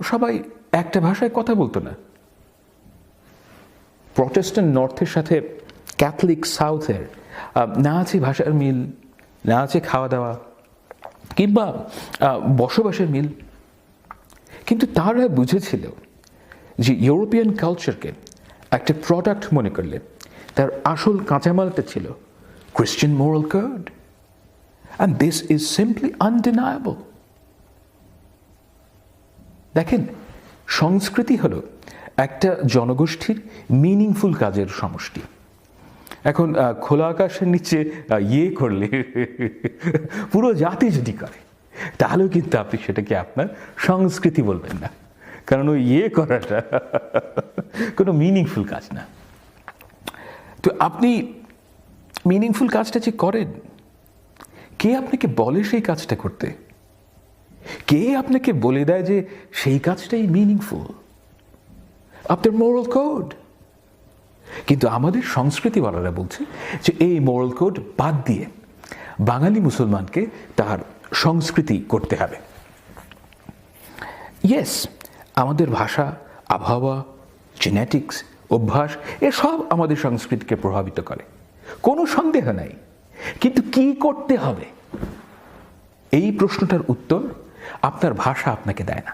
সবাই একটা ভাষায় কথা বলতো না। প্রটেস্ট্যান্ট নর্থের সাথে ক্যাথলিক সাউথের না আছে ভাষার মিল, না আছে খাওয়া দাওয়া কিংবা বসবাসের মিল, কিন্তু তারা বুঝেছিল যে ইউরোপিয়ান কালচারকে একটা প্রোডাক্ট মনে করলে তার আসল কাঁচামালটা ছিল Christian moral code, and this is simply undeniable. দেখেন, সংস্কৃতি হলো একটা জনগোষ্ঠীর মিনিংফুল কাজের সমষ্টি। এখন খোলা আকাশের নিচে করলে পুরো জাতি যদি করে, তাহলেও কিন্তু আপনি সেটাকে আপনার সংস্কৃতি বলবেন না, কারণ ওই করাটা কোনো মিনিংফুল কাজ না। তো আপনি মিনিংফুল কাজটা যে করেন, কে আপনাকে বলে সেই কাজটা করতে? কে আপনাকে বলে দেয় যে সেই কাজটাই মিনিংফুল? আপনার মোরাল কোড। কিন্তু আমাদের সংস্কৃতিওয়ালারা বলছে যে এই মোরাল কোড বাদ দিয়ে বাঙালি মুসলমানকে তার সংস্কৃতি করতে হবে। ইয়েস, আমাদের ভাষা, আবহাওয়া, জেনেটিক্স, অভ্যাস এসব আমাদের সংস্কৃতিকে প্রভাবিত করে, কোনো সন্দেহ নাই। কিন্তু কি করতে হবে, এই প্রশ্নটার উত্তর আপনার ভাষা আপনাকে দেয় না।